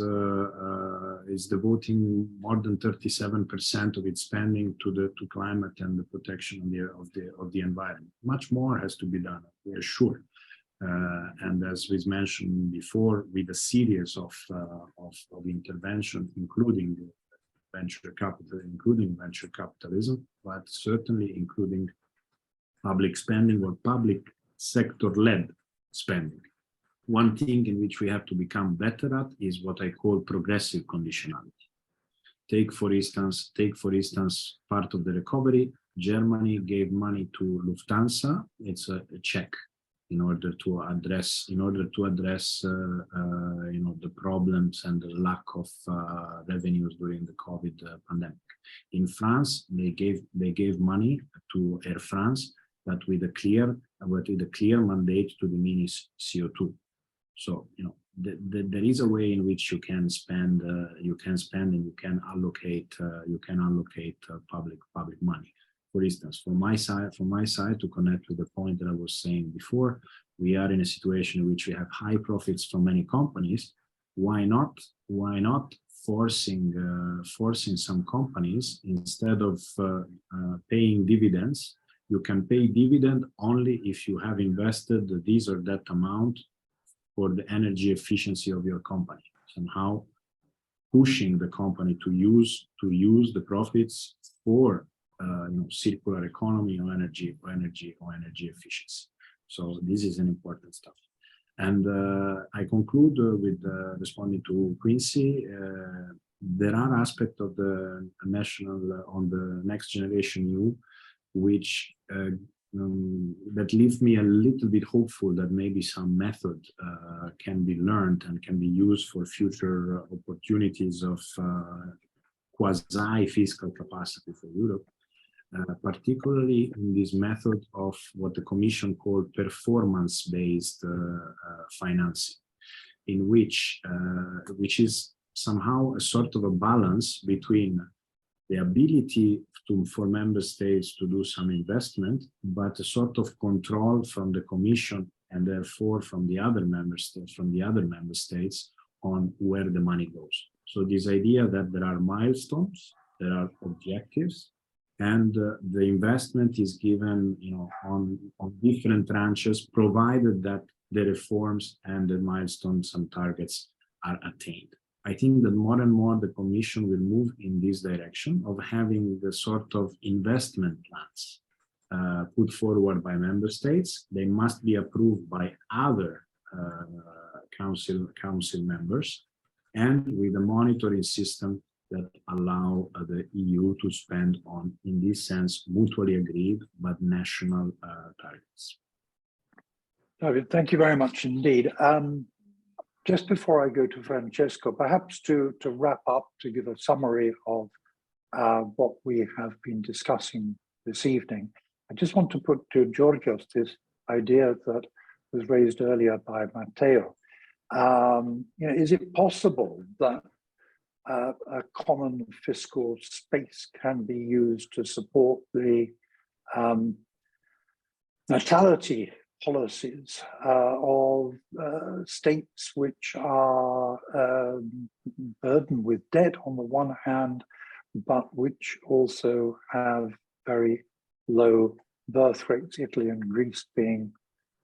devoting more than 37% of its spending to climate and the protection of the environment. Much more has to be done, we are sure. And as was mentioned before, with a series of intervention, including venture capitalism, but certainly including public spending or public sector-led spending. One thing in which we have to become better at is what I call progressive conditionality. Take for instance, part of the recovery. Germany gave money to Lufthansa. It's a check in order to address the problems and the lack of revenues during the COVID pandemic. In France, they gave money to Air France, but with a clear mandate to diminish CO2. So there is a way in which you can spend and you can allocate public money. For instance, from my side, to connect with the point that I was saying before, we are in a situation in which we have high profits from many companies. Why not forcing some companies, instead of paying dividends, you can pay dividend only if you have invested this or that amount for the energy efficiency of your company, somehow pushing the company to use the profits for circular economy or energy efficiency. So this is an important stuff. And I conclude with responding to Qinci. There are aspects of the on the Next Generation EU which that leave me a little bit hopeful that maybe some method can be learned and can be used for future opportunities of quasi-fiscal capacity for Europe, particularly in this method of what the Commission called performance-based financing, in which is somehow a sort of a balance between the ability for member states to do some investment, but a sort of control from the Commission and therefore from the other member states on where the money goes. So this idea that there are milestones, there are objectives, and the investment is given, on different tranches, provided that the reforms and the milestones and targets are attained. I think that more and more the Commission will move in this direction of having the sort of investment plans put forward by member states. They must be approved by other council members, and with a monitoring system that allow the EU to spend on, in this sense, mutually agreed but national targets. David, thank you very much indeed. Just before I go to Francesco, perhaps to wrap up, to give a summary of what we have been discussing this evening, I just want to put to Georgios this idea that was raised earlier by Matteo. Is it possible that a common fiscal space can be used to support the natality policies of states which are burdened with debt on the one hand, but which also have very low birth rates, Italy and Greece being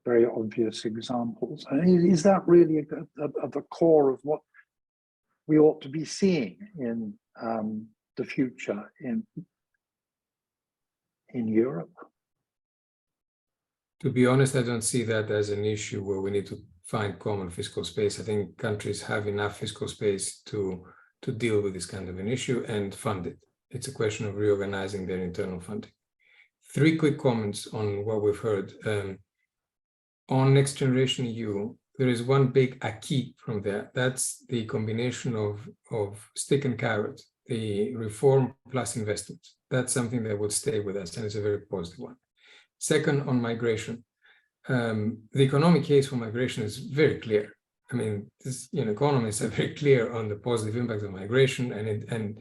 very obvious examples? And is that really at the core of what we ought to be seeing in the future in Europe? To be honest, I don't see that as an issue where we need to find common fiscal space. I think countries have enough fiscal space to deal with this kind of an issue and fund it. It's a question of reorganizing their internal funding. 3 quick comments on what we've heard. On Next Generation EU, there is one big acquis from there. That's the combination of stick and carrot, the reform plus investment. That's something that will stay with us, and it's a very positive one. Second, on migration, the economic case for migration is very clear. I mean, economists are very clear on the positive impact of migration and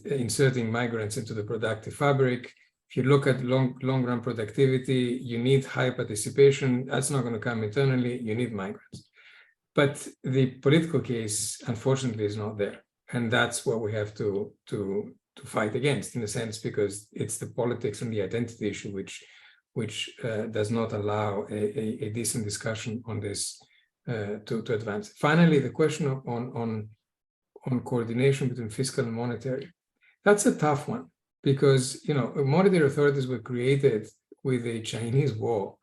inserting migrants into the productive fabric. If you look at long-run productivity, you need high participation. That's not going to come internally. You need migrants. But the political case, unfortunately, is not there, and that's what we have to fight against, in a sense, because it's the politics and the identity issue which does not allow a decent discussion on this to advance. Finally, the question on coordination between fiscal and monetary. That's a tough one, because monetary authorities were created with the Chinese War.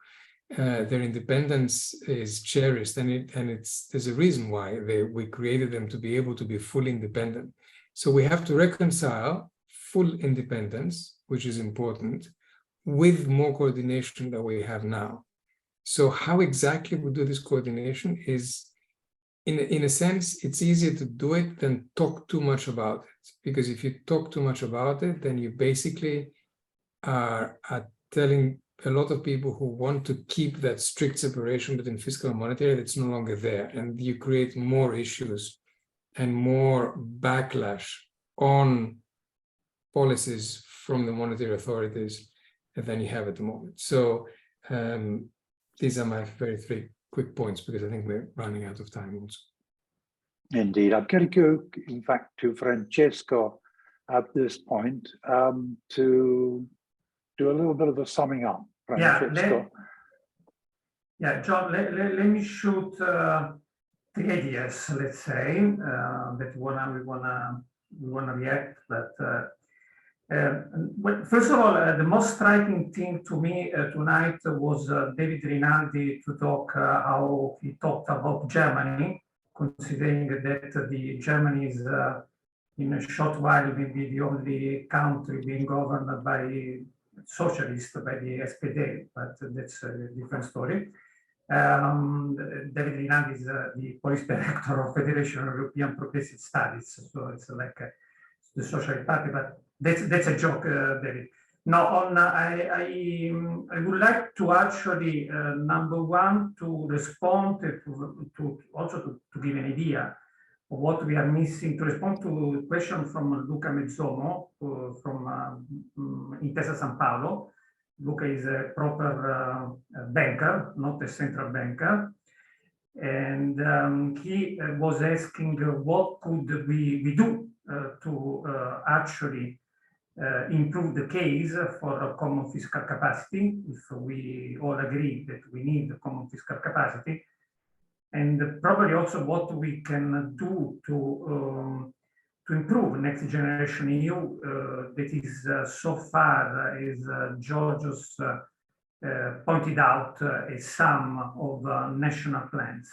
Their independence is cherished, and there's a reason why we created them, to be able to be fully independent. So we have to reconcile full independence, which is important, with more coordination that we have now. So how exactly we do this coordination is, in a sense, it's easier to do it than talk too much about it. Because if you talk too much about it, then you basically are telling a lot of people who want to keep that strict separation between fiscal and monetary that's no longer there. And you create more issues and more backlash on policies from the monetary authorities than you have at the moment. So these are my very 3 quick points, because I think we're running out of time also. Indeed. I'm going to go, in fact, to Francesco at this point to do a little bit of a summing up. Francesco. John, let me shoot 3 ideas, let's say, that we wanna react. But first of all, the most striking thing to me tonight was David Rinaldi to talk how he talked about Germany, considering that Germany is in a short while maybe the only country being governed by socialists, by the SPD, but that's a different story. David Rinaldi is the policy director of Federation of European Progressive Studies, so it's like the social party, but that's a joke, David. Now, I would like to actually, number one, to respond to also to give an idea what we are missing. To respond to a question from Luca Mezzomo from Intesa San Paolo. Luca is a proper banker, not a central banker. And he was asking what could we do to actually improve the case for a common fiscal capacity, if we all agree that we need a common fiscal capacity, and probably also what we can do to improve next generation EU that is so far, as Georgios pointed out, a sum of national plans.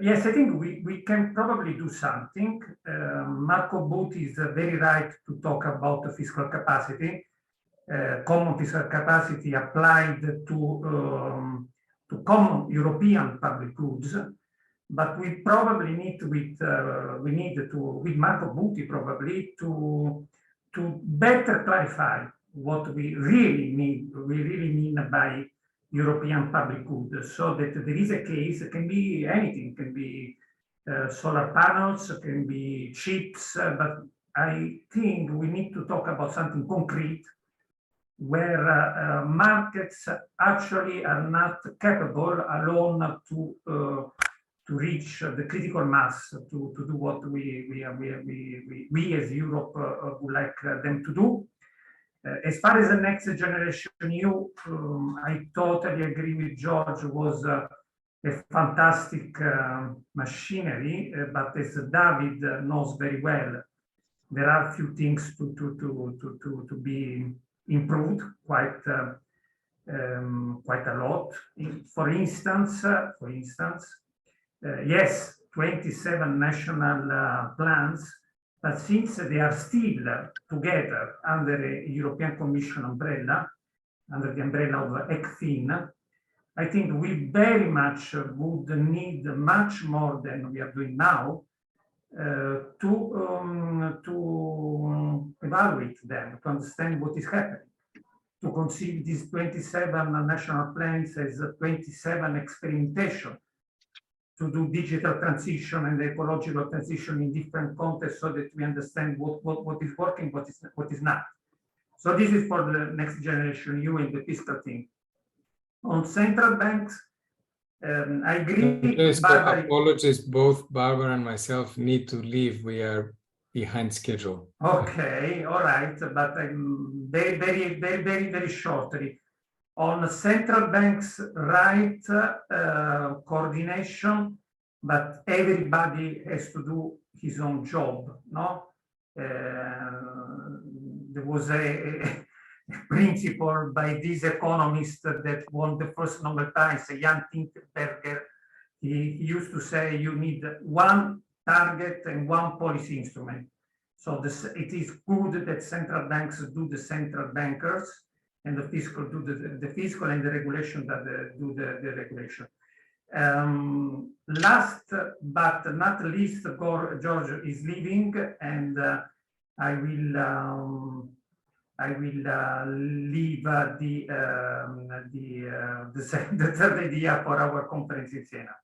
Yes, I think we can probably do something. Marco Butti is very right to talk about the fiscal capacity, common fiscal capacity applied to common European public goods. But we probably need with Marco Butti probably to better clarify what we really mean by European public goods, so that there is a case. It can be anything, can be solar panels, can be chips, but I think we need to talk about something concrete where markets actually are not capable alone to reach the critical mass to do what we as Europe would like them to do. As far as the next generation EU, I totally agree with George. Was a fantastic machinery, but as David knows very well, there are a few things to be improved quite a lot. For instance, yes, 27 national plans, but since they are still together under a European Commission umbrella, under the umbrella of ECFIN, I think we very much would need much more than we are doing now to evaluate them, to understand what is happening, to conceive these 27 national plans as 27 experimentation, to do digital transition and ecological transition in different contexts so that we understand what is working, what is not. So this is for the next generation EU and the fiscal thing. On central banks, I agree. Apologies, both Barbara and myself need to leave. We are behind schedule. Okay, all right, but I'm very shortly. On central banks, right, coordination, but everybody has to do his own job, no? There was a principle by this economist that won the first Nobel Prize, Jan Tinkerberger. He used to say you need one target and one policy instrument. So it is good that central banks do the central bankers, and the fiscal do the fiscal, and the regulation that do the regulation. Last but not least, George is leaving, and I will leave the third idea for our conference in Siena.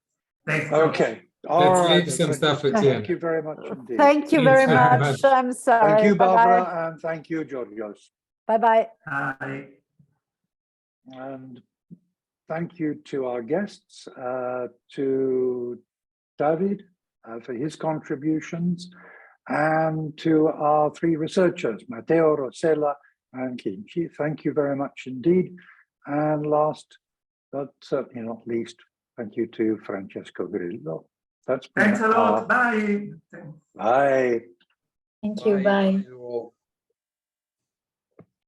Thanks. Okay. Let's leave some stuff at the end. Thank you very much indeed. Thank you very much. I'm sorry. Thank you, Barbara, Bye-bye. and thank you, Georgios. Bye-bye. Bye. And thank you to our guests, to David for his contributions, and to our three researchers, Matteo, Rossella, and Qinci. Thank you very much indeed. And last, but certainly not least, thank you to Francesco Grillo. Thanks a lot. Bye. Bye. Thank you. Bye. Bye.